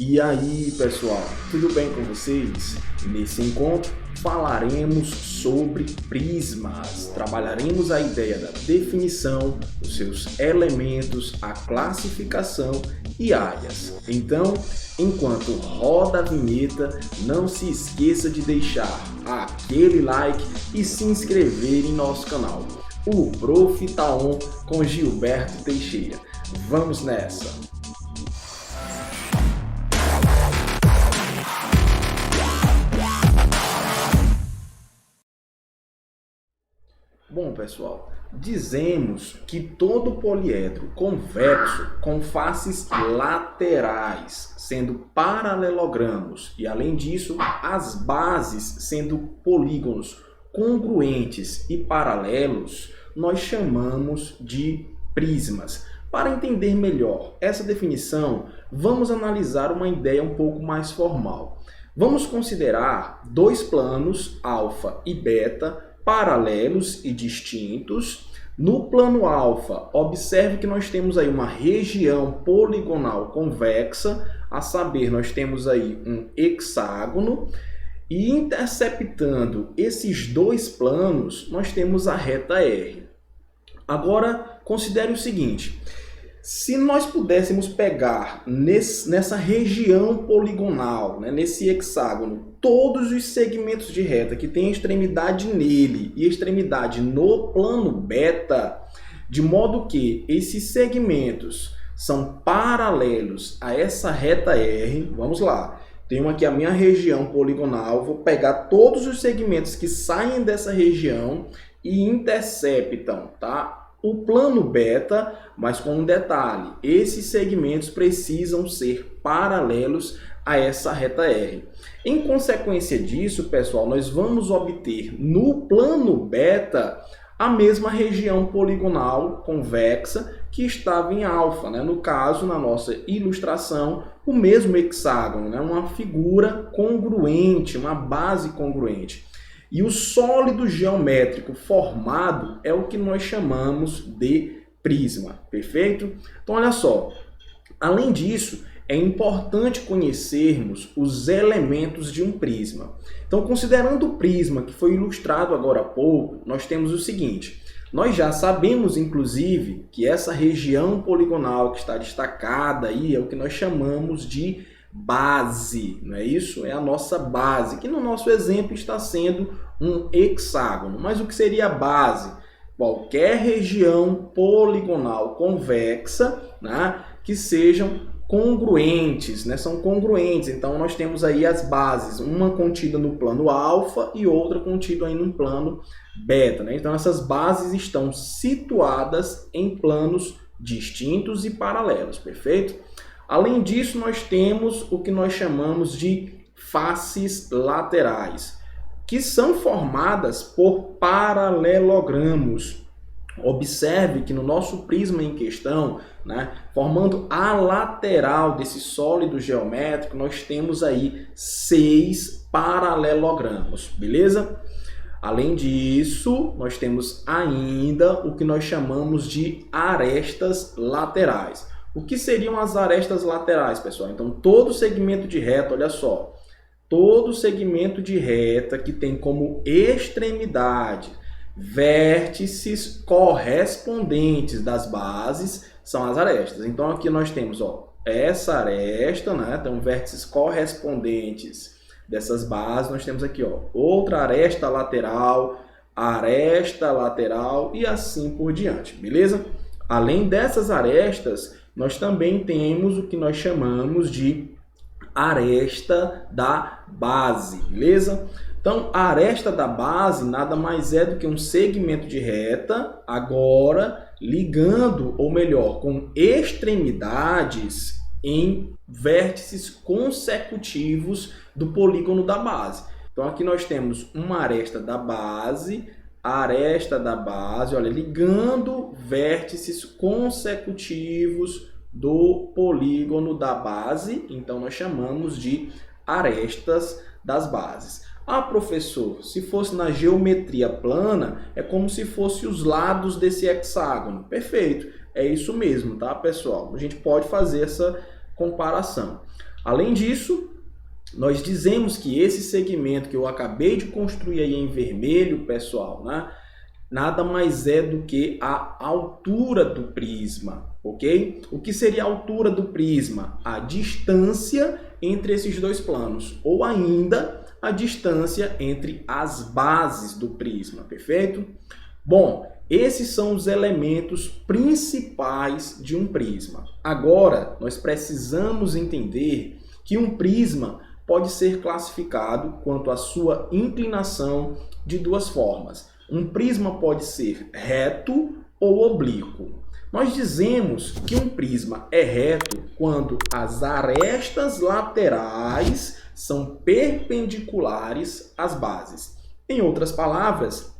E aí, pessoal, tudo bem com vocês? Nesse encontro falaremos sobre prismas. Trabalharemos a ideia da definição, os seus elementos, a classificação e áreas. Então, enquanto roda a vinheta, não se esqueça de deixar aquele like e se inscrever em nosso canal. O Prof. Tá On com Gilberto Teixeira. Vamos nessa! Bom, pessoal, dizemos que todo poliedro convexo com faces laterais, sendo paralelogramos, e além disso, as bases sendo polígonos congruentes e paralelos, nós chamamos de prismas. Para entender melhor essa definição, vamos analisar uma ideia um pouco mais formal. Vamos considerar dois planos, alfa e beta, paralelos e distintos. No plano alfa, observe que nós temos aí uma região poligonal convexa, a saber, nós temos aí um hexágono, e interceptando esses dois planos, nós temos a reta R. Agora, considere o seguinte: se nós pudéssemos pegar nessa região poligonal, nesse hexágono, todos os segmentos de reta que tem extremidade nele e extremidade no plano beta, de modo que esses segmentos são paralelos a essa reta R, vamos lá, tenho aqui a minha região poligonal, vou pegar todos os segmentos que saem dessa região e interceptam, tá? O plano beta, mas com um detalhe, esses segmentos precisam ser paralelos a essa reta R. Em consequência disso, pessoal, nós vamos obter no plano beta a mesma região poligonal convexa que estava em alfa, no caso, na nossa ilustração, o mesmo hexágono, uma figura congruente, uma base congruente. E o sólido geométrico formado é o que nós chamamos de prisma, perfeito? Então, olha só, além disso, é importante conhecermos os elementos de um prisma. Então, considerando o prisma que foi ilustrado agora há pouco, nós temos o seguinte: nós já sabemos, inclusive, que essa região poligonal que está destacada aí é o que nós chamamos de base, não é isso? É a nossa base, que no nosso exemplo está sendo um hexágono. Mas o que seria a base? Qualquer região poligonal convexa, que sejam congruentes, são congruentes. Então nós temos aí as bases, uma contida no plano alfa e outra contida aí no plano beta, Então essas bases estão situadas em planos distintos e paralelos, perfeito? Além disso, nós temos o que nós chamamos de faces laterais, que são formadas por paralelogramos. Observe que no nosso prisma em questão, formando a lateral desse sólido geométrico, nós temos aí 6 paralelogramos, beleza? Além disso, nós temos ainda o que nós chamamos de arestas laterais. O que seriam as arestas laterais, pessoal? Então, todo segmento de reta, olha só, todo segmento de reta que tem como extremidade vértices correspondentes das bases são as arestas. Então, aqui nós temos essa aresta, então vértices correspondentes dessas bases. Nós temos aqui outra aresta lateral e assim por diante, beleza? Além dessas arestas, nós também temos o que nós chamamos de aresta da base, beleza? Então, a aresta da base nada mais é do que um segmento de reta, agora ligando, ou melhor, com extremidades em vértices consecutivos do polígono da base. Então, aqui nós temos uma aresta da base, olha, ligando vértices consecutivos do polígono da base, então nós chamamos de arestas das bases. Ah, professor, se fosse na geometria plana, é como se fosse os lados desse hexágono. Perfeito, é isso mesmo, tá, pessoal? A gente pode fazer essa comparação. Além disso, nós dizemos que esse segmento que eu acabei de construir aí em vermelho, pessoal, né, nada mais é do que a altura do prisma, ok? O que seria a altura do prisma? A distância entre esses dois planos, ou ainda a distância entre as bases do prisma, perfeito? Bom, esses são os elementos principais de um prisma. Agora, nós precisamos entender que um prisma pode ser classificado quanto à sua inclinação de duas formas. Um prisma pode ser reto ou oblíquo. Nós dizemos que um prisma é reto quando as arestas laterais são perpendiculares às bases. Em outras palavras,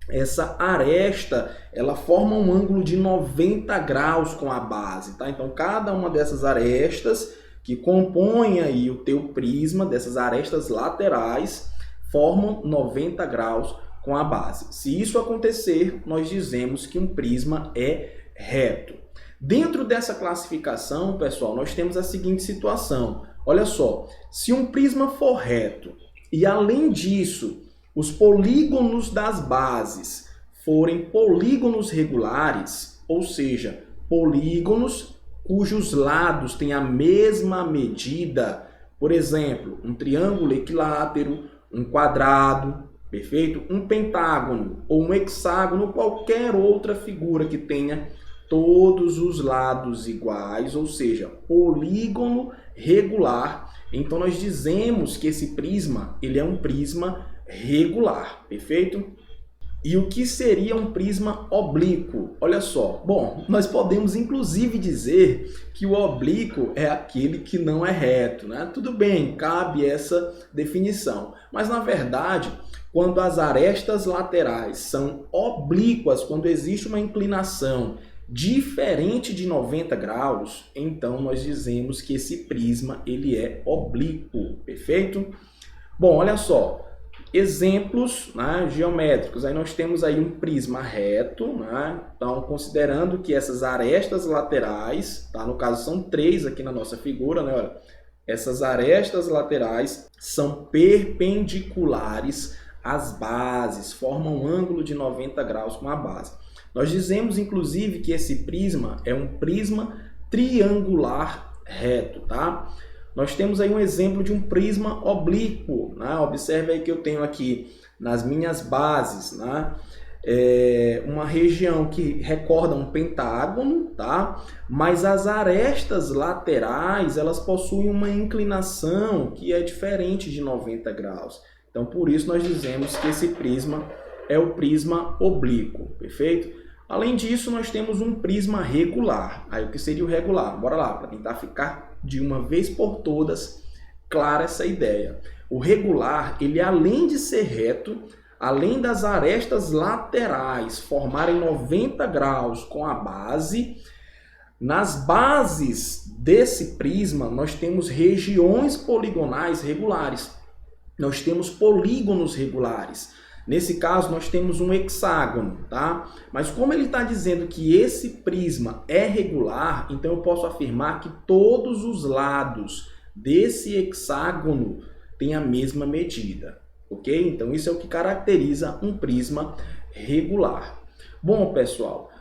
essa aresta, ela forma um ângulo de 90 graus com a base, tá? Então, cada uma dessas arestas que compõem aí o teu prisma, dessas arestas laterais, formam 90 graus com a base. Se isso acontecer, nós dizemos que um prisma é reto. Dentro dessa classificação, pessoal, nós temos a seguinte situação. Olha só, se um prisma for reto e, além disso, os polígonos das bases forem polígonos regulares, ou seja, polígonos cujos lados têm a mesma medida, por exemplo, um triângulo equilátero, um quadrado, perfeito? Um pentágono ou um hexágono, qualquer outra figura que tenha todos os lados iguais, ou seja, polígono regular. Então nós dizemos que esse prisma, ele é um prisma regular, perfeito? E o que seria um prisma oblíquo? Olha só, bom, nós podemos inclusive dizer que o oblíquo é aquele que não é reto, né? Tudo bem, cabe essa definição, mas na verdade, quando as arestas laterais são oblíquas, quando existe uma inclinação diferente de 90 graus, então nós dizemos que esse prisma ele é oblíquo, perfeito? Bom, olha só, exemplos, né, geométricos. Aí nós temos aí um prisma reto, né? Então, considerando que essas arestas laterais, tá? No caso são 3 aqui na nossa figura, né? Olha, essas arestas laterais são perpendiculares às bases, formam um ângulo de 90 graus com a base. Nós dizemos, inclusive, que esse prisma é um prisma triangular reto, tá? Nós temos aí um exemplo de um prisma oblíquo, né? Observe aí que eu tenho aqui nas minhas bases, né? Uma região que recorda um pentágono, tá? Mas as arestas laterais, elas possuem uma inclinação que é diferente de 90 graus. Então, por isso nós dizemos que esse prisma é o prisma oblíquo, perfeito? Além disso, nós temos um prisma regular. Aí, o que seria o regular? Bora lá, para tentar ficar de uma vez por todas clara essa ideia. O regular, ele além de ser reto, além das arestas laterais formarem 90 graus com a base, nas bases desse prisma nós temos regiões poligonais regulares. Nós temos polígonos regulares. Nesse caso, nós temos um hexágono, tá? Mas como ele está dizendo que esse prisma é regular, então eu posso afirmar que todos os lados desse hexágono têm a mesma medida, ok? Então isso é o que caracteriza um prisma regular. Bom, pessoal,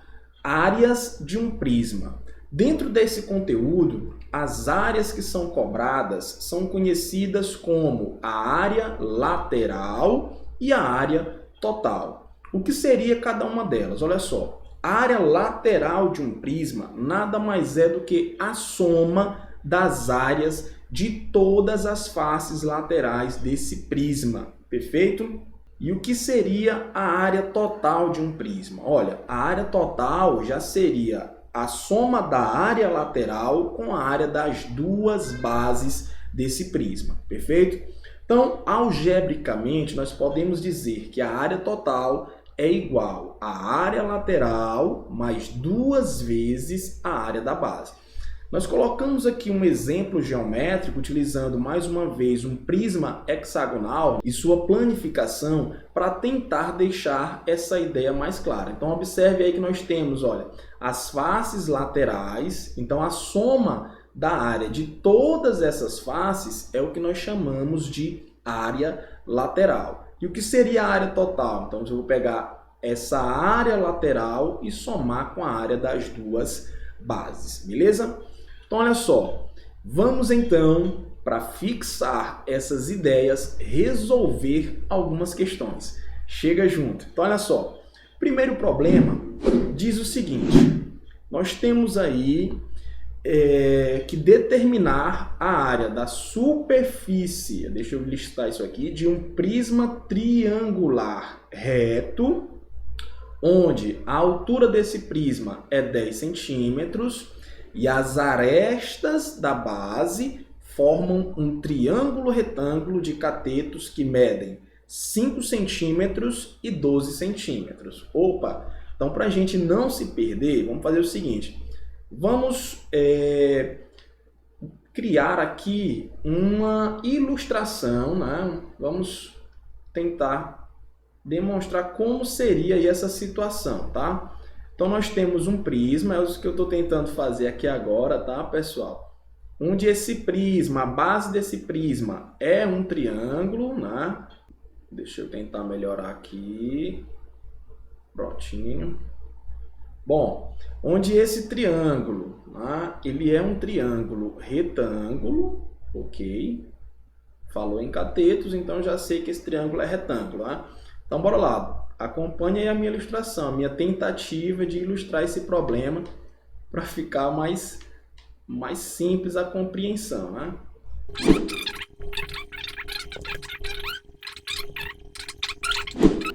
áreas de um prisma. Dentro desse conteúdo, as áreas que são cobradas são conhecidas como a área lateral e a área total. O que seria cada uma delas? Olha só, a área lateral de um prisma nada mais é do que a soma das áreas de todas as faces laterais desse prisma, perfeito? E o que seria a área total de um prisma? Olha, a área total já seria a soma da área lateral com a área das duas bases desse prisma, perfeito? Então, algebricamente, nós podemos dizer que a área total é igual à área lateral mais 2 vezes a área da base. Nós colocamos aqui um exemplo geométrico utilizando mais uma vez um prisma hexagonal e sua planificação para tentar deixar essa ideia mais clara. Então, observe aí que nós temos, olha, as faces laterais, então a soma da área de todas essas faces é o que nós chamamos de área lateral. E o que seria a área total? Então, eu vou pegar essa área lateral e somar com a área das duas bases, beleza? Então, olha só, vamos então, para fixar essas ideias, resolver algumas questões. Chega junto. Então, olha só, primeiro problema diz o seguinte, nós temos aí que determinar a área da superfície, deixa eu listar isso aqui, de um prisma triangular reto, onde a altura desse prisma é 10 centímetros e as arestas da base formam um triângulo retângulo de catetos que medem 5 centímetros e 12 centímetros. Opa! Então, para a gente não se perder, vamos fazer o seguinte. Vamos criar aqui uma ilustração, né? Vamos tentar demonstrar como seria aí essa situação, tá? Então, nós temos um prisma, é o que eu estou tentando fazer aqui agora, tá, pessoal? Onde esse prisma, a base desse prisma é um triângulo, né? Deixa eu tentar melhorar aqui. Prontinho. Bom, onde esse triângulo, né, ele é um triângulo retângulo, ok? Falou em catetos, então já sei que esse triângulo é retângulo, né? Então, bora lá. Acompanhe aí a minha ilustração, a minha tentativa de ilustrar esse problema para ficar mais simples a compreensão, né?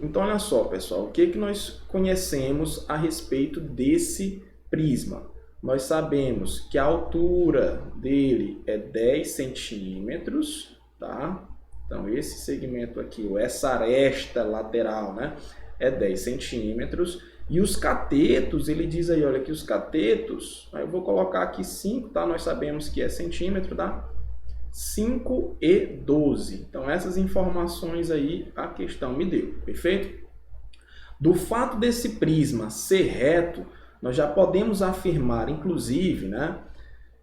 Então, olha só, pessoal, o que nós conhecemos a respeito desse prisma? Nós sabemos que a altura dele é 10 centímetros, tá? Então, esse segmento aqui, essa aresta lateral, né, é 10 centímetros. E os catetos, ele diz aí, olha, que os catetos, eu vou colocar aqui 5, tá? Nós sabemos que é centímetro, tá? 5 e 12. Então, essas informações aí a questão me deu, perfeito? Do fato desse prisma ser reto, nós já podemos afirmar, inclusive, né,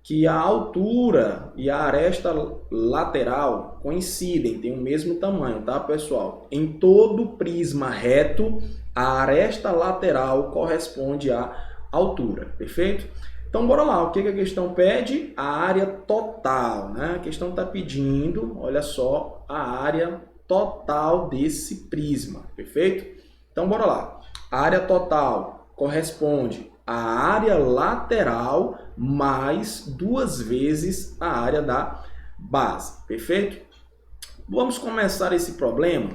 que a altura e a aresta lateral coincidem, têm o mesmo tamanho, tá, pessoal? Em todo prisma reto, a aresta lateral corresponde à altura, perfeito? Então, bora lá. O que a questão pede? A área total, né? A questão está pedindo, olha só, a área total desse prisma, perfeito? Então, bora lá. A área total corresponde à área lateral mais 2 vezes a área da base, perfeito? Vamos começar esse problema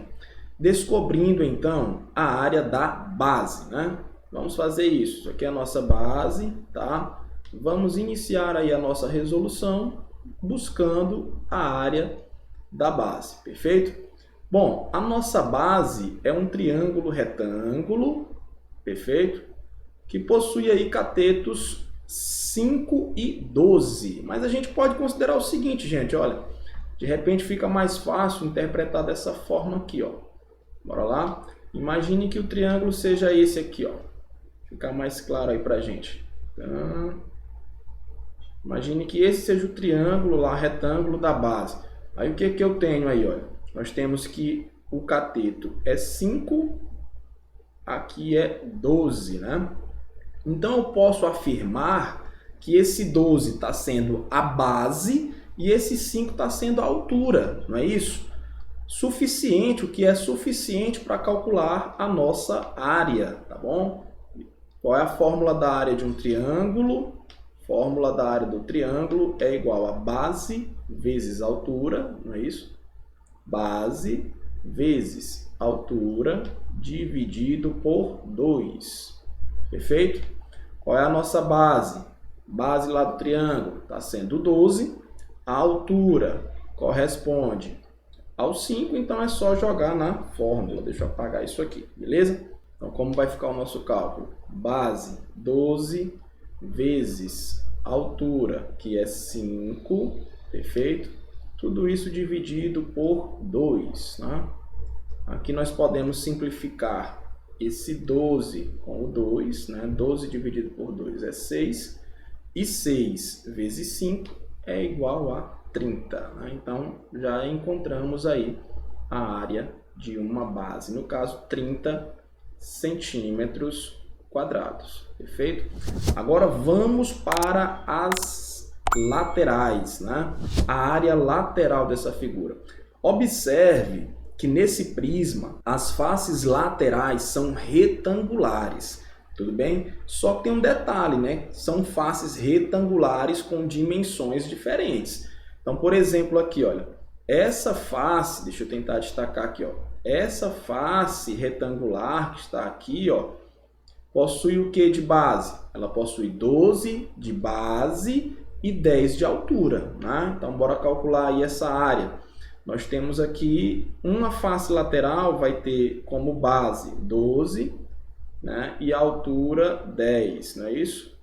descobrindo, então, a área da base, né? Vamos fazer isso. Isso aqui é a nossa base, tá? Vamos iniciar aí a nossa resolução buscando a área da base, perfeito? Bom, a nossa base é um triângulo retângulo, perfeito? Que possui aí catetos 5 e 12. Mas a gente pode considerar o seguinte, gente, olha, de repente fica mais fácil interpretar dessa forma aqui, ó. Bora lá? Imagine que o triângulo seja esse aqui, ó. Ficar mais claro aí pra gente. Então, imagine que esse seja o triângulo lá, retângulo da base. Aí o que que eu tenho aí, olha? Nós temos que o cateto é 5, aqui é 12, né? Então eu posso afirmar que esse 12 está sendo a base e esse 5 está sendo a altura, não é isso? Suficiente, o que é suficiente para calcular a nossa área, tá bom? Qual é a fórmula da área de um triângulo? Fórmula da área do triângulo é igual a base vezes altura, não é isso? Base vezes altura dividido por 2. Perfeito? Qual é a nossa base? Base lá do triângulo está sendo 12. A altura corresponde ao 5, então é só jogar na fórmula. Deixa eu apagar isso aqui, beleza? Então, como vai ficar o nosso cálculo? Base 12 vezes altura, que é 5, perfeito? Tudo isso dividido por 2, né? Aqui nós podemos simplificar esse 12 com o 2, né? 12 dividido por 2 é 6. E 6 vezes 5 é igual a 30. Né? Então, já encontramos aí a área de uma base, no caso, 30 centímetros quadrados. Perfeito? Agora, vamos para as laterais, né? A área lateral dessa figura. Observe que nesse prisma, as faces laterais são retangulares. Tudo bem? Só que tem um detalhe, né? São faces retangulares com dimensões diferentes. Então, por exemplo, aqui, olha, essa face, deixa eu tentar destacar aqui, ó. Essa face retangular que está aqui, ó, possui o que de base? Ela possui 12 de base e 10 de altura, né? Então, bora calcular aí essa área. Nós temos aqui uma face lateral vai ter como base 12, né? E a altura 10, não é isso?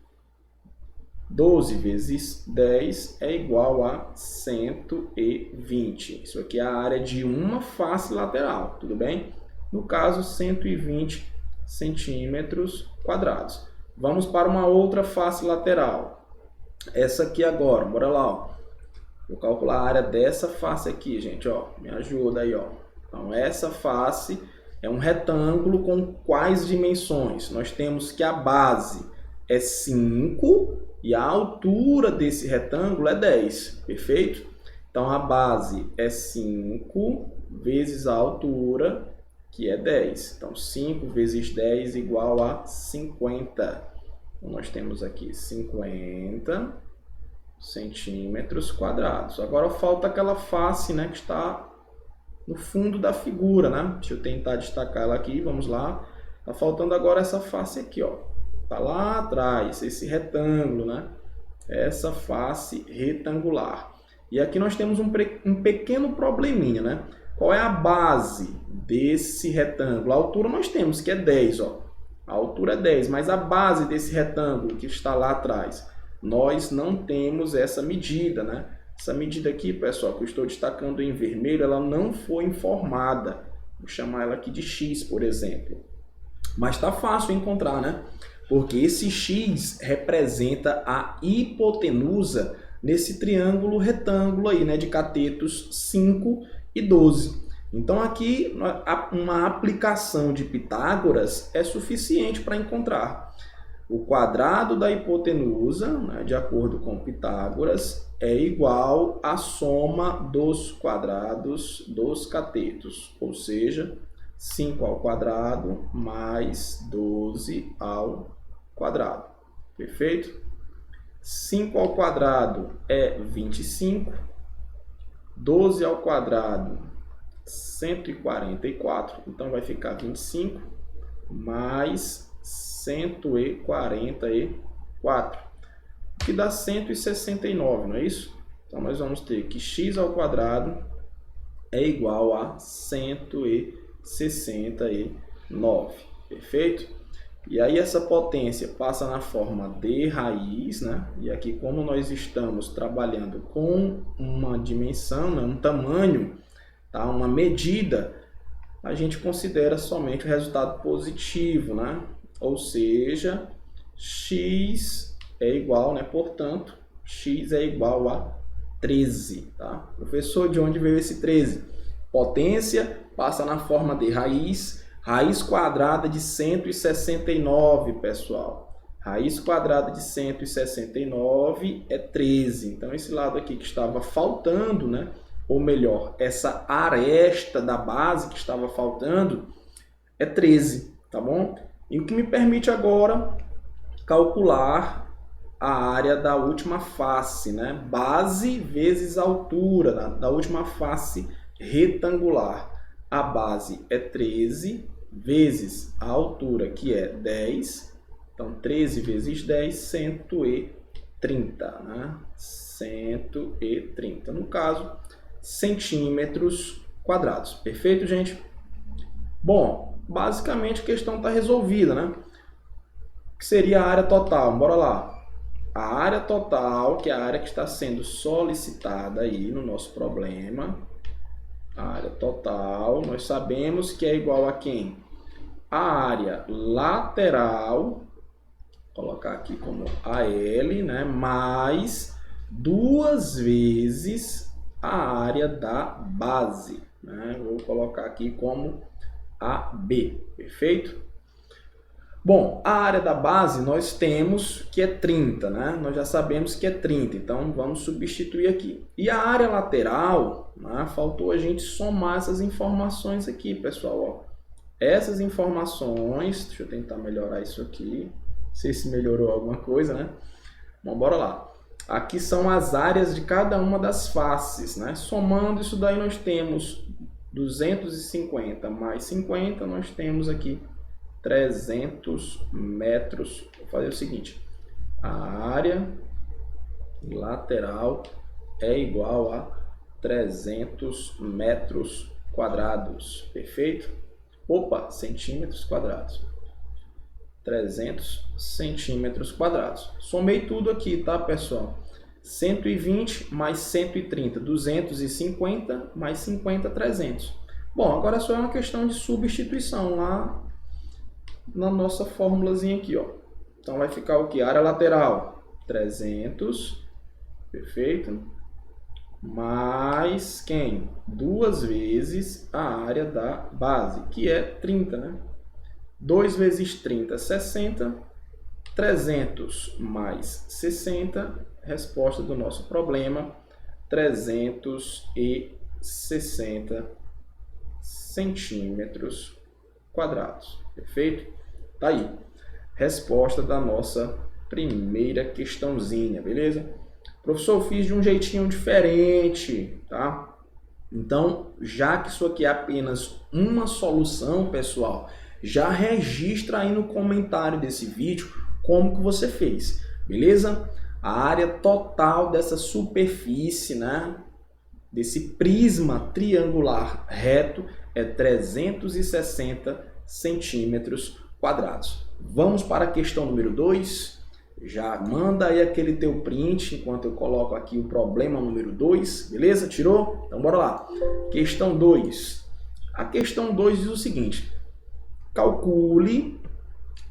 12 vezes 10 é igual a 120. Isso aqui é a área de uma face lateral, tudo bem? No caso, 120 centímetros quadrados. Vamos para uma outra face lateral. Essa aqui agora, bora lá, ó. Vou calcular a área dessa face aqui, gente, ó. Me ajuda aí, ó. Então, essa face é um retângulo com quais dimensões? Nós temos que a base é 5 e a altura desse retângulo é 10, perfeito? Então, a base é 5 vezes a altura, que é 10. Então, 5 vezes 10 igual a 50. Então, nós temos aqui 50 centímetros quadrados. Agora, falta aquela face, né, que está no fundo da figura, né? Deixa eu tentar destacar ela aqui, vamos lá. Tá faltando agora essa face aqui, ó. Tá lá atrás, esse retângulo, né? Essa face retangular. E aqui nós temos um pequeno probleminha, né? Qual é a base desse retângulo? A altura nós temos, que é 10, ó. A altura é 10, mas a base desse retângulo que está lá atrás, nós não temos essa medida, né? Essa medida aqui, pessoal, que eu estou destacando em vermelho, ela não foi informada. Vou chamar ela aqui de X, por exemplo. Mas está fácil encontrar, né? Porque esse X representa a hipotenusa nesse triângulo retângulo aí, né? De catetos 5 e 12. Então, aqui, uma aplicação de Pitágoras é suficiente para encontrar. O quadrado da hipotenusa, né, de acordo com Pitágoras, é igual à soma dos quadrados dos catetos, ou seja, 5 ao quadrado mais 12 ao quadrado. Perfeito? 5 ao quadrado é 25, 12 ao quadrado 144, então vai ficar 25 mais 144, que dá 169, não é isso? Então, nós vamos ter que x ao quadrado é igual a 169, perfeito? E aí essa potência passa na forma de raiz, né? E aqui, como nós estamos trabalhando com uma dimensão, né? Um tamanho, tá? Uma medida, a gente considera somente o resultado positivo, né? Ou seja, x é igual, né? Portanto, x é igual a 13, tá? Professor, de onde veio esse 13? Potência passa na forma de raiz, raiz quadrada de 169, pessoal. Raiz quadrada de 169 é 13. Então, esse lado aqui que estava faltando, né? Ou melhor, essa aresta da base que estava faltando é 13, tá bom? E o que me permite agora calcular a área da última face, né? Base vezes altura da última face retangular. A base é 13 vezes a altura, que é 10. Então, 13 vezes 10, 130, né? 130. No caso, centímetros quadrados. Perfeito, gente? Bom, basicamente a questão está resolvida, né? O que seria a área total? Bora lá. A área total, que é a área que está sendo solicitada aí no nosso problema. A área total, nós sabemos que é igual a quem? A área lateral colocar aqui como AL, né, mais 2 vezes a área da base, né? Vou colocar aqui como AB, perfeito? Bom, a área da base nós temos que é 30, né? Nós já sabemos que é 30, então vamos substituir aqui. E a área lateral, né, faltou a gente somar essas informações aqui, pessoal, ó. Essas informações, deixa eu tentar melhorar isso aqui, não sei se melhorou alguma coisa, né? Bom, bora lá. Aqui são as áreas de cada uma das faces, né? Somando isso daí nós temos 250 mais 50, nós temos aqui 300 metros. Vou fazer o seguinte, a área lateral é igual a 300 metros quadrados, perfeito? Opa, centímetros quadrados. 300 centímetros quadrados. Somei tudo aqui, tá, pessoal? 120 mais 130, 250 mais 50, 300. Bom, agora só é uma questão de substituição lá na nossa formulazinha aqui, ó. Então vai ficar o que? Área lateral, 300, perfeito? Mais quem? 2 vezes a área da base, que é 30, né? 2 vezes 30, 60. 300 mais 60, resposta do nosso problema, 360 centímetros quadrados. Perfeito? Tá aí. Resposta da nossa primeira questãozinha, beleza? Professor, eu fiz de um jeitinho diferente, tá? Então, já que isso aqui é apenas uma solução, pessoal, já registra aí no comentário desse vídeo como que você fez, beleza? A área total dessa superfície, né, desse prisma triangular reto é 360 centímetros quadrados. Vamos para a questão número 2. Já manda aí aquele teu print enquanto eu coloco aqui o problema número 2, beleza? Tirou? Então bora lá. Questão 2. A questão 2 diz o seguinte: calcule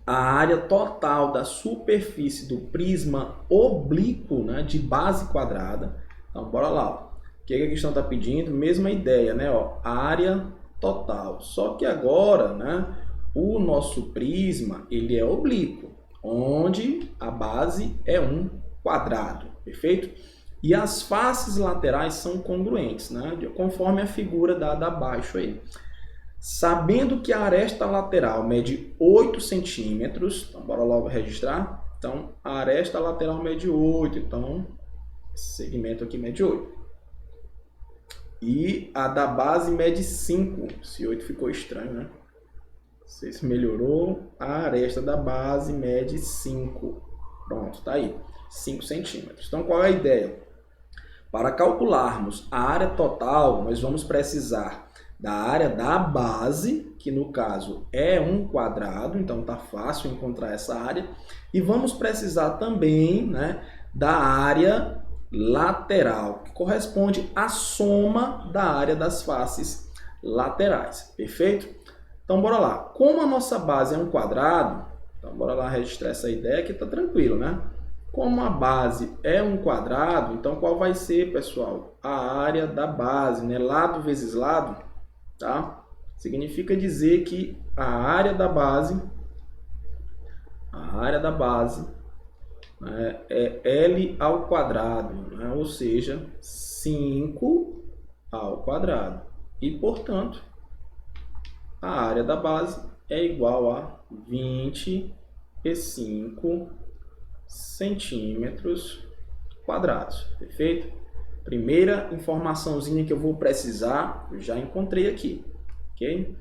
a área total da superfície do prisma oblíquo, né, de base quadrada. Então bora lá. O que a questão está pedindo? Mesma ideia, né? Ó, área total. Só que agora, né, o nosso prisma ele é oblíquo, onde a base é um quadrado, perfeito? E as faces laterais são congruentes, né? Conforme a figura dada abaixo aí. Sabendo que a aresta lateral mede 8 centímetros, então bora logo registrar. Então, a aresta lateral mede 8, então esse segmento aqui mede 8. E a da base mede 5, esse 8 ficou estranho, né? Não sei se melhorou. A aresta da base mede 5. Pronto, tá aí. 5 centímetros. Então, qual é a ideia? Para calcularmos a área total, nós vamos precisar da área da base, que no caso é um quadrado, então tá fácil encontrar essa área. E vamos precisar também, né, da área lateral, que corresponde à soma da área das faces laterais. Perfeito? Então, bora lá. Como a nossa base é um quadrado, então bora lá registrar essa ideia que tá tranquilo, né? Como a base é um quadrado, então qual vai ser, pessoal? A área da base, né? Lado vezes lado, tá? Significa dizer que a área da base, né, é L ao quadrado, né? Ou seja, 5 ao quadrado. E, portanto, a área da base é igual a 25 centímetros quadrados, perfeito? Primeira informaçãozinha que eu vou precisar, eu já encontrei aqui, ok?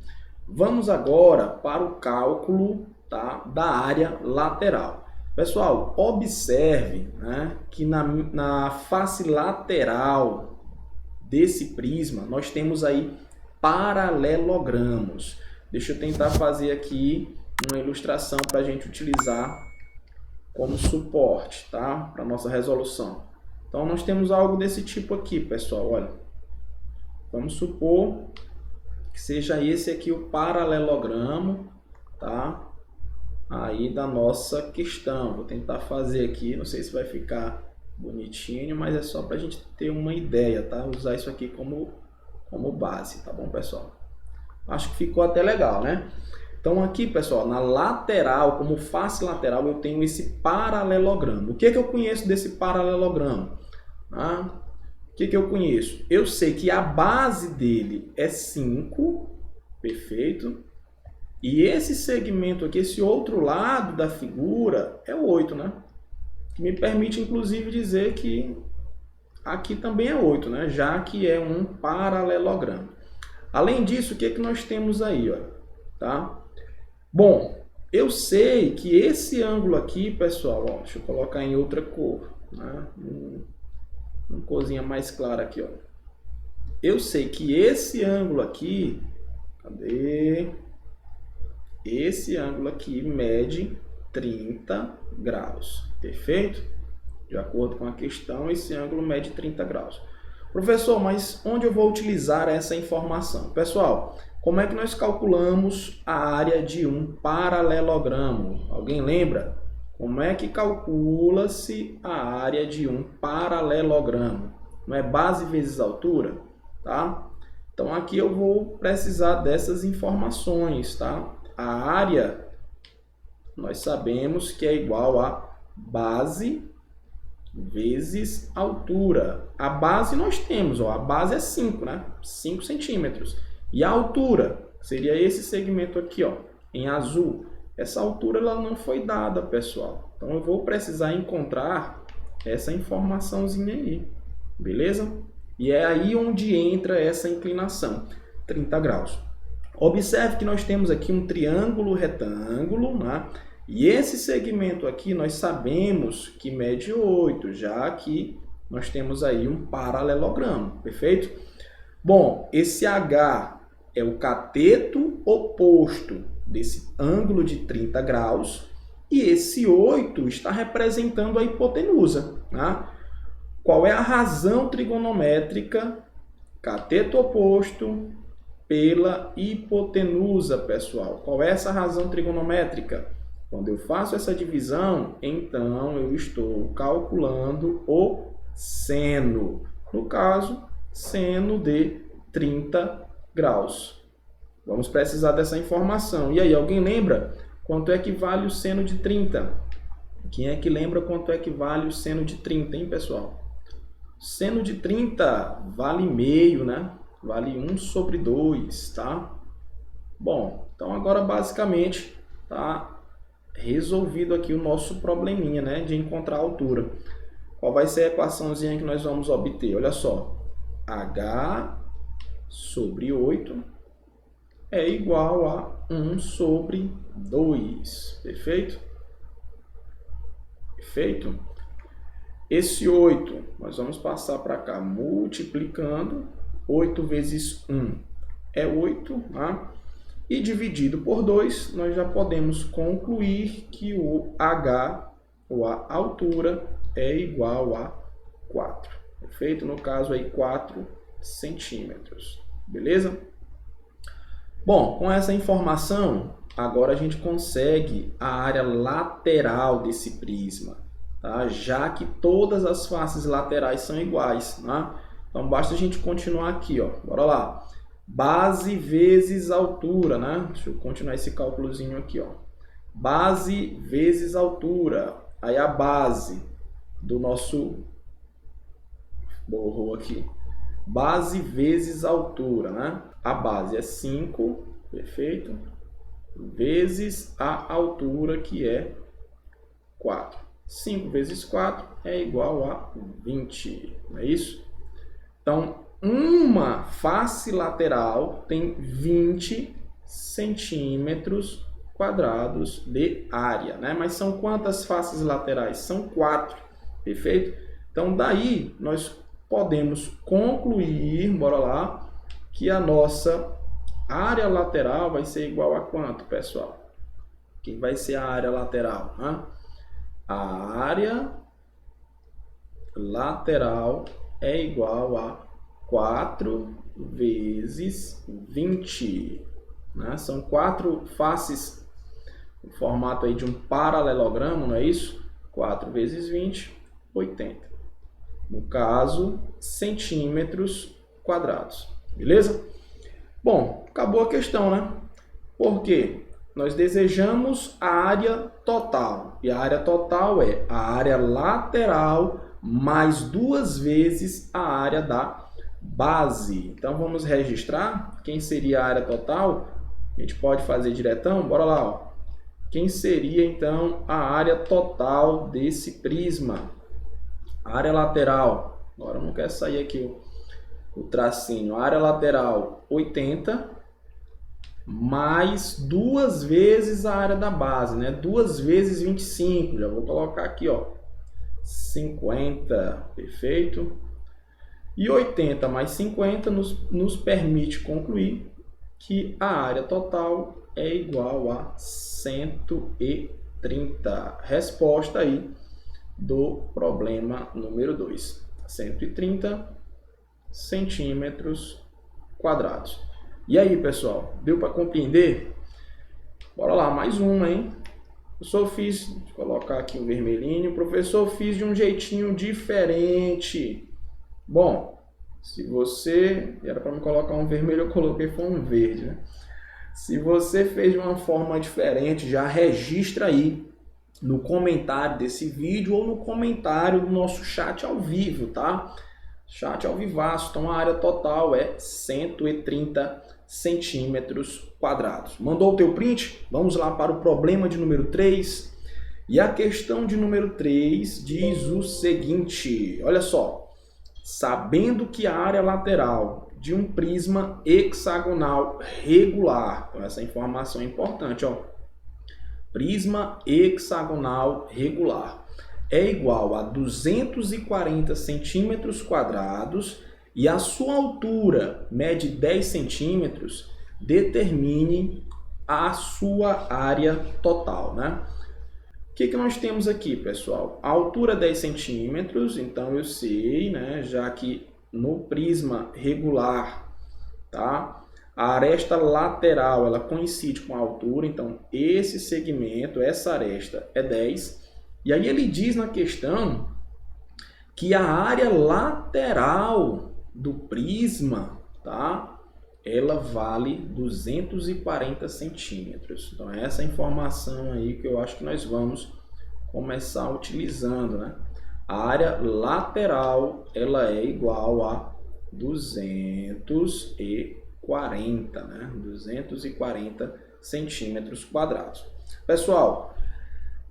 Vamos agora para o cálculo, tá, da área lateral. Pessoal, observe, né, que na face lateral desse prisma, nós temos aí paralelogramos. Deixa eu tentar fazer aqui uma ilustração para a gente utilizar como suporte, tá? Para nossa resolução. Então, nós temos algo desse tipo aqui, pessoal. Olha, vamos supor que seja esse aqui o paralelogramo, tá? aí da nossa questão. Vou tentar fazer aqui, não sei se vai ficar bonitinho, mas é só para a gente ter uma ideia, tá? Usar isso aqui como base, tá bom, pessoal? Acho que ficou até legal, né? Então aqui, pessoal, na lateral, como face lateral, eu tenho esse paralelogramo. O que eu conheço desse paralelogramo? O que eu conheço? Eu sei que a base dele é 5, perfeito? E esse segmento aqui, esse outro lado da figura, é 8, né? Que me permite, inclusive, dizer que aqui também é 8, né? Já que é um paralelogramo. Além disso, o que nós temos aí, ó? Tá? Bom, eu sei que esse ângulo aqui, pessoal, ó, deixa eu colocar em outra cor, né? Uma corzinha mais clara aqui, ó. Eu sei que esse ângulo aqui, cadê? Esse ângulo aqui mede 30 graus, perfeito? De acordo com a questão, esse ângulo mede 30 graus. Professor, mas onde eu vou utilizar essa informação? Pessoal, como é que nós calculamos a área de um paralelogramo? Alguém lembra? Como é que calcula-se a área de um paralelogramo? Não é base vezes altura? Tá? Então aqui eu vou precisar dessas informações, tá? A área, nós sabemos que é igual a base vezes altura. A base nós temos, ó, a base é 5, né? 5 centímetros. E a altura seria esse segmento aqui, ó, em azul. Essa altura ela não foi dada, pessoal. Então eu vou precisar encontrar essa informaçãozinha aí, beleza? E é aí onde entra essa inclinação, 30 graus. Observe que nós temos aqui um triângulo retângulo, né? E esse segmento aqui nós sabemos que mede 8, já que nós temos aí um paralelogramo, perfeito? Bom, esse H é o cateto oposto desse ângulo de 30 graus e esse 8 está representando a hipotenusa, né? Qual é a razão trigonométrica cateto oposto pela hipotenusa, pessoal? Qual é essa razão trigonométrica? Quando eu faço essa divisão, então eu estou calculando o seno. No caso, seno de 30 graus. Vamos precisar dessa informação. E aí, alguém lembra quanto é que vale o seno de 30? Quem é que lembra quanto é que vale o seno de 30, hein, pessoal? Seno de 30 vale meio, né? Vale 1 sobre 2, tá? Bom, então agora basicamente tá resolvido aqui o nosso probleminha, né? De encontrar a altura. Qual vai ser a equaçãozinha que nós vamos obter? Olha só. H sobre 8 é igual a 1 sobre 2. Perfeito? Perfeito? Esse 8, nós vamos passar para cá multiplicando. 8 vezes 1 é 8, tá? E dividido por 2, nós já podemos concluir que o H, ou a altura, é igual a 4. Perfeito? No caso aí, 4 centímetros. Beleza? Bom, com essa informação, agora a gente consegue a área lateral desse prisma, tá? Já que todas as faces laterais são iguais, tá? Então basta a gente continuar aqui, ó. Bora lá. Base vezes altura, né? Deixa eu continuar esse cálculozinho aqui, ó. Base vezes altura. Aí a base do nosso... Borrou aqui. Base vezes altura, né? A base é 5, perfeito? Vezes a altura, que é 4. 5 vezes 4 é igual a 20, não é isso? Então, uma face lateral tem 20 centímetros quadrados de área, né? Mas são quantas faces laterais? São 4, perfeito? Então, daí nós podemos concluir, bora lá, que a nossa área lateral vai ser igual a quanto, pessoal? Que vai ser a área lateral? Né? A área lateral é igual a 4 vezes 20. Né? São 4 faces o formato aí de um paralelogramo, não é isso? 4 vezes 20, 80. No caso, centímetros quadrados. Beleza? Bom, acabou a questão, né? Por quê? Nós desejamos a área total. E a área total é a área lateral mais 2 vezes a área da base. Então, vamos registrar quem seria a área total. A gente pode fazer diretão? Bora lá, ó. Quem seria, então, a área total desse prisma? A área lateral. Agora não quer sair aqui o tracinho. A área lateral, 80, mais 2 vezes a área da base, né? 2 vezes 25. Já vou colocar aqui, ó. 50, perfeito. E 80 mais 50 nos permite concluir que a área total é igual a 130. Resposta aí do problema número 2. 130 centímetros quadrados. E aí, pessoal, deu para compreender? Bora lá, mais uma, hein? Professor, vou colocar aqui o vermelhinho. Professor, fiz de um jeitinho diferente. Bom, se você... Era para me colocar um vermelho, eu coloquei foi um verde, né? Se você fez de uma forma diferente, já registra aí no comentário desse vídeo ou no comentário do nosso chat ao vivo, tá? Chat ao vivaço. Então, a área total é 130 centímetros quadrados. Mandou o teu print? Vamos lá para o problema de número 3. E a questão de número 3 diz o seguinte. Olha só. Sabendo que a área lateral de um prisma hexagonal regular. Então, essa informação é importante, ó. Prisma hexagonal regular é igual a 240 centímetros quadrados e a sua altura mede 10 centímetros, determine a sua área total, né? O que nós temos aqui, pessoal? A altura 10 centímetros, então eu sei, né, já que no prisma regular, tá? A aresta lateral, ela coincide com a altura, então esse segmento, essa aresta é 10. E aí ele diz na questão que a área lateral do prisma, tá? Ela vale 240 centímetros. Então essa informação aí que eu acho que nós vamos começar utilizando, né? A área lateral, ela é igual a 240, né? 240 centímetros quadrados. Pessoal,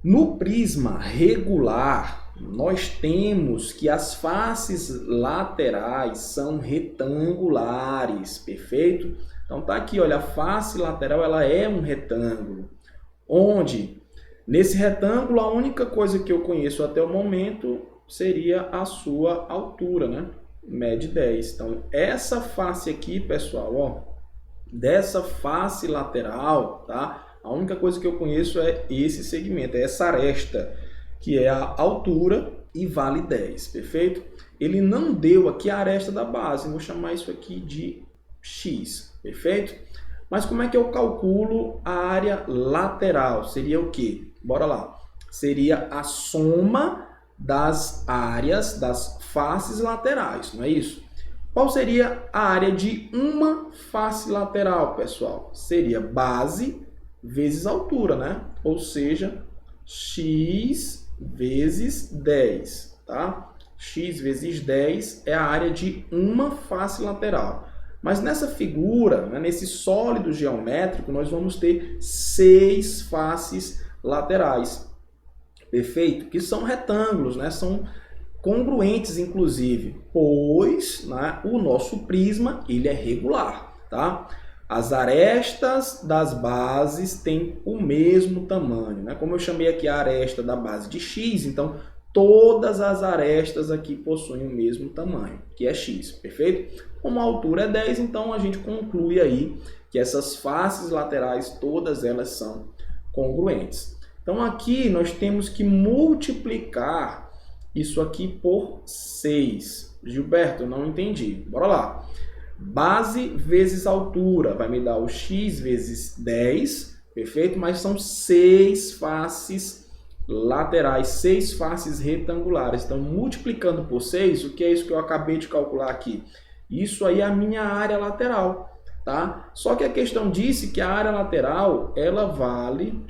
no prisma regular, nós temos que as faces laterais são retangulares, perfeito? Então tá aqui, olha, a face lateral ela é um retângulo, onde nesse retângulo a única coisa que eu conheço até o momento seria a sua altura, né? Mede 10. Então essa face aqui, pessoal, ó, dessa face lateral, tá? A única coisa que eu conheço é esse segmento, é essa aresta, que é a altura e vale 10, perfeito? Ele não deu aqui a aresta da base, vou chamar isso aqui de x, perfeito? Mas como é que eu calculo a área lateral? Seria o quê? Bora lá. Seria a soma das áreas das faces laterais, não é isso? Qual seria a área de uma face lateral, pessoal? Seria base vezes altura, né? Ou seja, x vezes 10, tá? X vezes 10 é a área de uma face lateral. Mas nessa figura, né, nesse sólido geométrico, nós vamos ter 6 faces laterais, perfeito? Que são retângulos, né? São congruentes, inclusive, pois, né, o nosso prisma ele é regular, tá? As arestas das bases têm o mesmo tamanho, né? Como eu chamei aqui a aresta da base de x, então todas as arestas aqui possuem o mesmo tamanho, que é x, perfeito? Como a altura é 10, então a gente conclui aí que essas faces laterais, todas elas são congruentes. Então aqui nós temos que multiplicar isso aqui por 6. Gilberto, não entendi. Bora lá. Base vezes altura vai me dar o x vezes 10 perfeito? Mas são 6 faces laterais, 6 faces retangulares. Então, multiplicando por 6, o que é isso que eu acabei de calcular aqui? Isso aí é a minha área lateral, tá? Só que a questão disse que a área lateral, ela vale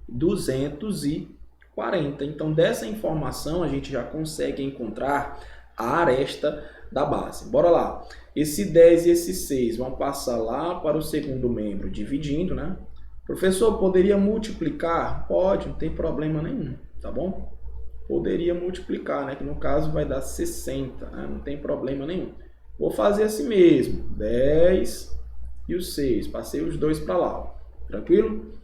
240. Então, dessa informação, a gente já consegue encontrar a aresta da base. Bora lá. Esse 10 e esse 6 vão passar lá para o segundo membro, dividindo, né? Professor, poderia multiplicar? Pode, não tem problema nenhum, tá bom? Poderia multiplicar, né? Que no caso vai dar 60, né? Não tem problema nenhum. Vou fazer assim mesmo, 10 e o 6. Passei os dois para lá, ó. Tranquilo?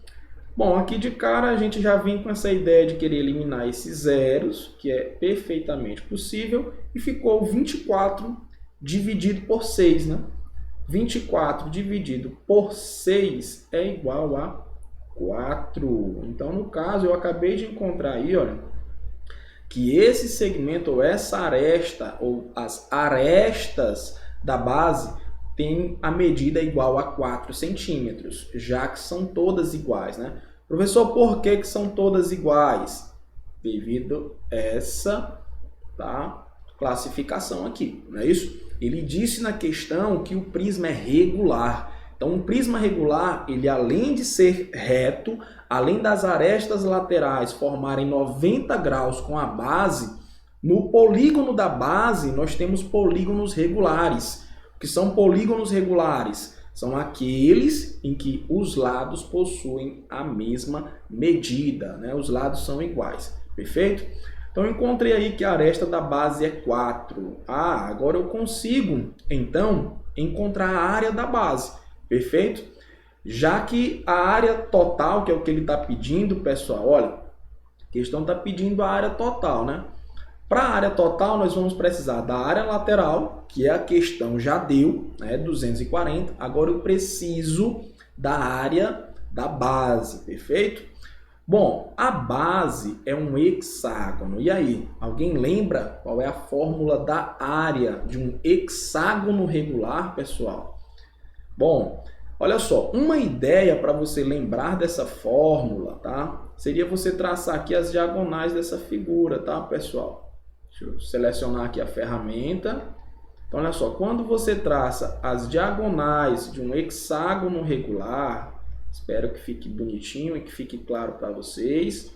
Bom, aqui de cara a gente já vem com essa ideia de querer eliminar esses zeros, que é perfeitamente possível, e ficou 24 dividido por 6, né? 24 dividido por 6 é igual a 4. Então, no caso, eu acabei de encontrar aí, olha, que esse segmento, ou essa aresta, ou as arestas da base, tem a medida igual a 4 centímetros, já que são todas iguais, né? Professor, por que são todas iguais? Devido a essa, tá, classificação aqui, não é isso? Ele disse na questão que o prisma é regular. Então, um prisma regular, ele além de ser reto, além das arestas laterais formarem 90 graus com a base, no polígono da base nós temos polígonos regulares. O que são polígonos regulares? São aqueles em que os lados possuem a mesma medida, né? Os lados são iguais, perfeito? Então, eu encontrei aí que a aresta da base é 4. Ah, agora eu consigo, então, encontrar a área da base, perfeito? Já que a área total, que é o que ele está pedindo, pessoal, olha, a questão está pedindo a área total, né? Para a área total, nós vamos precisar da área lateral, que é a questão já deu, né, 240. Agora eu preciso da área da base, perfeito? Bom, a base é um hexágono. E aí, alguém lembra qual é a fórmula da área de um hexágono regular, pessoal? Bom, olha só, uma ideia para você lembrar dessa fórmula, tá? Seria você traçar aqui as diagonais dessa figura, tá, pessoal? Deixa eu selecionar aqui a ferramenta. Então, olha só, quando você traça as diagonais de um hexágono regular, espero que fique bonitinho e que fique claro para vocês,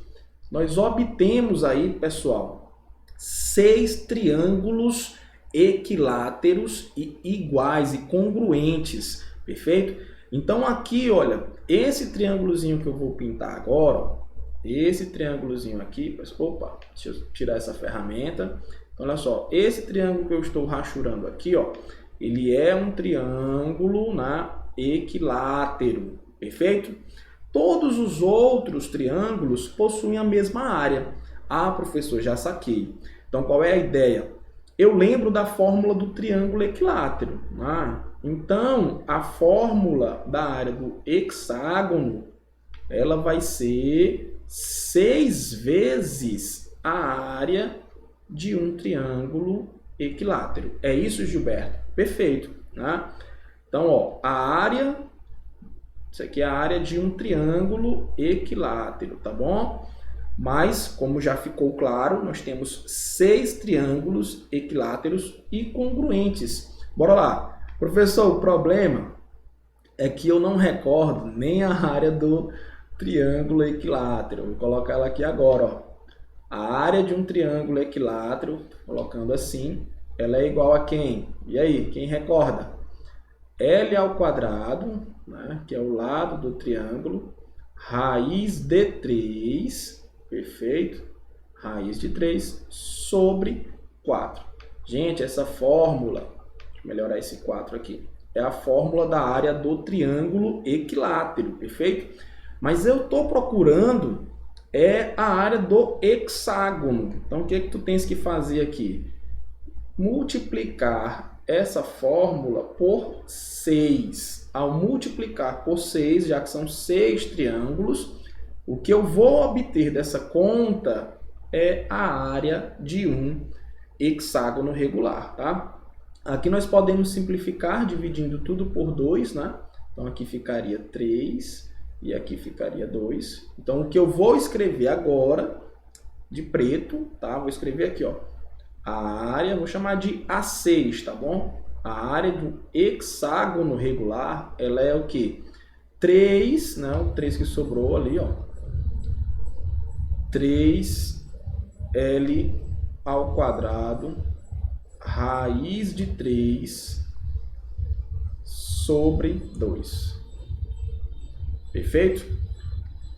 nós obtemos aí, pessoal, 6 triângulos equiláteros e iguais e congruentes, perfeito? Então, aqui, olha, esse triângulozinho que eu vou pintar agora, ó, esse triângulozinho aqui, opa, deixa eu tirar essa ferramenta. Então, olha só, esse triângulo que eu estou rachurando aqui, ó, ele é um triângulo equilátero, perfeito? Todos os outros triângulos possuem a mesma área. Ah, professor, já saquei. Então, qual é a ideia? Eu lembro da fórmula do triângulo equilátero. Então, a fórmula da área do hexágono, ela vai ser 6 vezes a área de um triângulo equilátero. É isso, Gilberto? Perfeito. Né? Então, ó, a área, isso aqui é a área de um triângulo equilátero, tá bom? Mas, como já ficou claro, nós temos 6 triângulos equiláteros e congruentes. Bora lá. Professor, o problema é que eu não recordo nem a área do triângulo equilátero. Vou colocar ela aqui agora, ó. A área de um triângulo equilátero, colocando assim, ela é igual a quem? E aí, quem recorda? L ao quadrado, né, que é o lado do triângulo, raiz de 3, perfeito? Raiz de 3 sobre 4. Gente, essa fórmula, deixa eu melhorar esse 4 aqui, é a fórmula da área do triângulo equilátero, perfeito? Mas eu estou procurando a área do hexágono. Então, o que tu tens que fazer aqui? Multiplicar essa fórmula por 6. Ao multiplicar por 6, já que são 6 triângulos, o que eu vou obter dessa conta é a área de um hexágono regular, tá? Aqui nós podemos simplificar dividindo tudo por 2, né? Então, aqui ficaria 3 e aqui ficaria 2. Então, o que eu vou escrever agora, de preto, tá? Vou escrever aqui, ó, a área, vou chamar de A6, tá bom? A área do hexágono regular, ela é o quê? 3, né? O 3 que sobrou ali, ó. 3L ao quadrado, raiz de 3 sobre 2. Perfeito?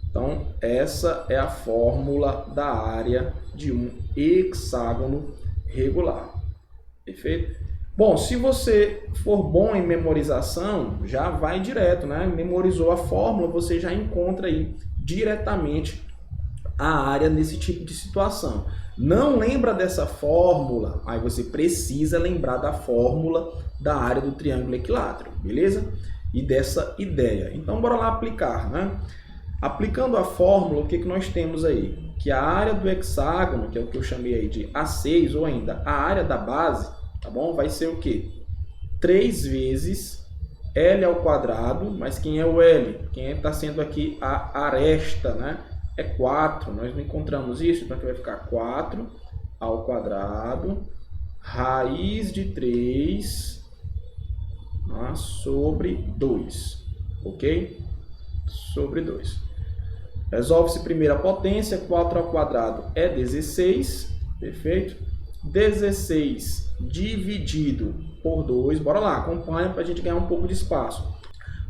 Então, essa é a fórmula da área de um hexágono regular. Perfeito? Bom, se você for bom em memorização, já vai direto, né? Memorizou a fórmula, você já encontra aí diretamente a área nesse tipo de situação. Não lembra dessa fórmula, aí você precisa lembrar da fórmula da área do triângulo equilátero, beleza? E dessa ideia. Então, bora lá aplicar, né? Aplicando a fórmula, o que nós temos aí? Que a área do hexágono, que é o que eu chamei aí de A6, ou ainda a área da base, tá bom? Vai ser o quê? 3 vezes L ao quadrado, mas quem é o L? Quem está sendo aqui a aresta, né? É 4, nós não encontramos isso, então aqui vai ficar 4 ao quadrado, raiz de 3 sobre 2, ok? Sobre 2. Resolve-se primeiro a potência, 4 ao quadrado é 16, perfeito? 16 dividido por 2, bora lá, acompanha para a gente ganhar um pouco de espaço.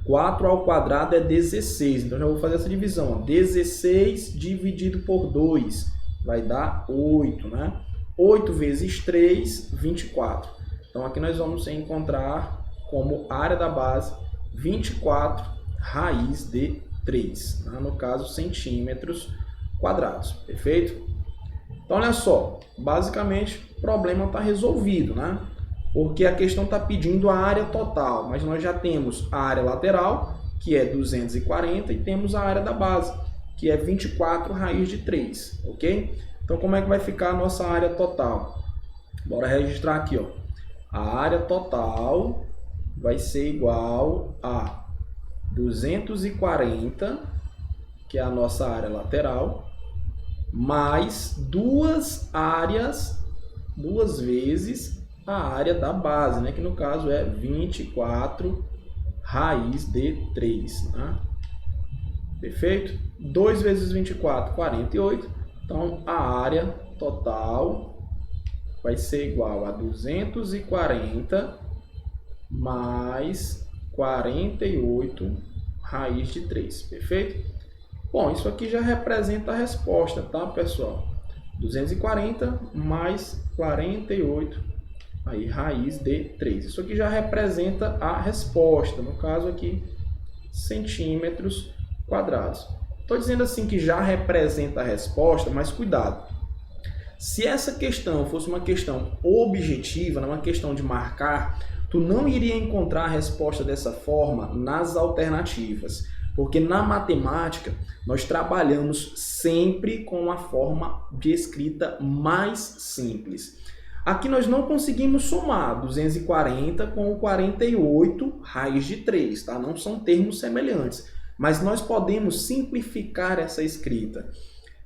4 ao quadrado é 16, então já vou fazer essa divisão. Ó. 16 dividido por 2 vai dar 8, né? 8 vezes 3, 24. Então aqui nós vamos encontrar como área da base 24 raiz de 3, né? No caso centímetros quadrados, perfeito? Então olha só, basicamente o problema está resolvido, né? Porque a questão está pedindo a área total, mas nós já temos a área lateral, que é 240, e temos a área da base, que é 24 raiz de 3, ok? Então, como é que vai ficar a nossa área total? Bora registrar aqui, ó. A área total vai ser igual a 240, que é a nossa área lateral, mais duas vezes a área da base, né? Que no caso é 24 raiz de 3, né? Perfeito? 2 vezes 24, 48. Então, a área total vai ser igual a 240 mais 48 raiz de 3. Perfeito? Bom, isso aqui já representa a resposta, tá, pessoal? 240 mais 48 aí, raiz de 3. Isso aqui já representa a resposta, no caso aqui, centímetros quadrados. Estou dizendo assim que já representa a resposta, mas cuidado. Se essa questão fosse uma questão objetiva, não uma questão de marcar, tu não iria encontrar a resposta dessa forma nas alternativas. Porque na matemática, nós trabalhamos sempre com a forma de escrita mais simples. Aqui nós não conseguimos somar 240 com o 48 raiz de 3, tá? Não são termos semelhantes, mas nós podemos simplificar essa escrita.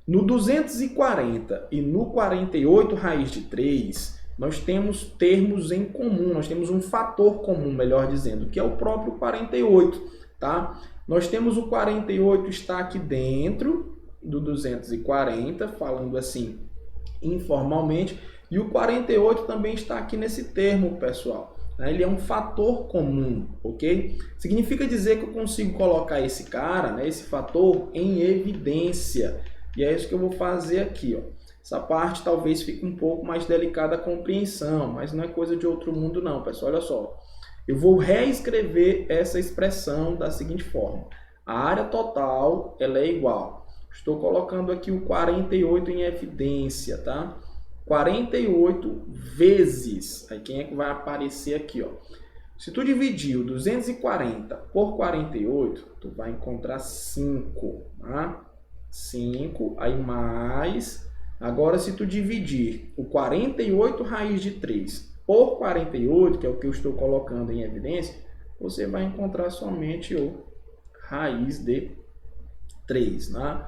No 240 e no 48 raiz de 3, nós temos termos em comum, nós temos um fator comum, melhor dizendo, que é o próprio 48, tá? Nós temos o 48 está aqui dentro do 240, falando assim informalmente, e o 48 também está aqui nesse termo, pessoal. Ele é um fator comum, ok? Significa dizer que eu consigo colocar esse cara, né, esse fator, em evidência. E é isso que eu vou fazer aqui, ó. Essa parte talvez fique um pouco mais delicada a compreensão, mas não é coisa de outro mundo não, pessoal. Olha só. Eu vou reescrever essa expressão da seguinte forma. A área total ela é igual. Estou colocando aqui o 48 em evidência, tá? 48 vezes. Aí quem é que vai aparecer aqui, ó? Se tu dividir o 240 por 48, tu vai encontrar 5, tá? 5, aí mais. Agora, se tu dividir o 48 raiz de 3 por 48, que é o que eu estou colocando em evidência, você vai encontrar somente o raiz de 3, né?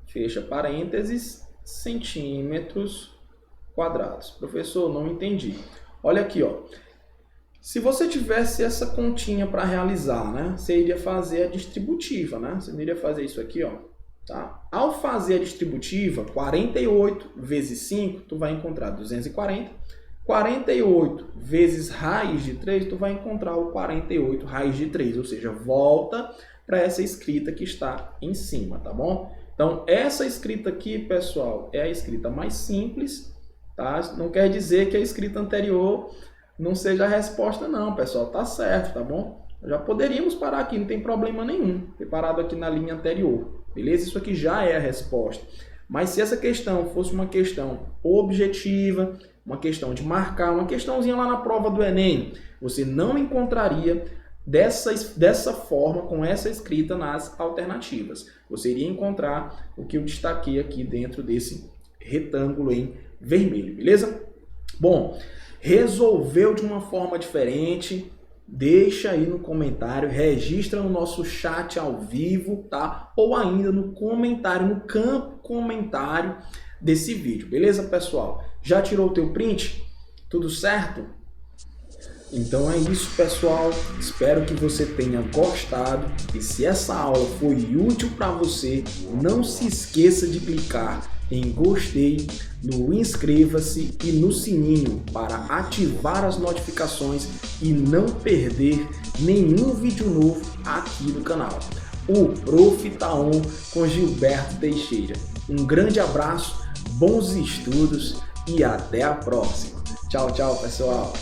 Fecha parênteses, centímetros quadrados. Professor, não entendi. Olha aqui, ó. Se você tivesse essa continha para realizar, né? Você iria fazer a distributiva, né? Você não iria fazer isso aqui, ó. Tá? Ao fazer a distributiva, 48 vezes 5, tu vai encontrar 240. 48 vezes raiz de 3, tu vai encontrar o 48 raiz de 3. Ou seja, volta para essa escrita que está em cima, tá bom? Então, essa escrita aqui, pessoal, é a escrita mais simples, tá? Não quer dizer que a escrita anterior não seja a resposta, não, pessoal. Tá certo, tá bom? Já poderíamos parar aqui, não tem problema nenhum. Ter parado aqui na linha anterior, beleza? Isso aqui já é a resposta. Mas se essa questão fosse uma questão objetiva, uma questão de marcar, uma questãozinha lá na prova do Enem, você não encontraria dessa forma, com essa escrita nas alternativas. Você iria encontrar o que eu destaquei aqui dentro desse retângulo em vermelho, beleza? Bom, resolveu de uma forma diferente? Deixa aí no comentário, registra no nosso chat ao vivo, tá? Ou ainda no comentário, no campo comentário desse vídeo, beleza, pessoal? Já tirou o teu print? Tudo certo? Então é isso, pessoal. Espero que você tenha gostado. E se essa aula foi útil para você, não se esqueça de clicar em gostei, no inscreva-se e no sininho para ativar as notificações e não perder nenhum vídeo novo aqui no canal. O Prof. Tá On com Gilberto Teixeira. Um grande abraço, bons estudos e até a próxima. Tchau, tchau, pessoal.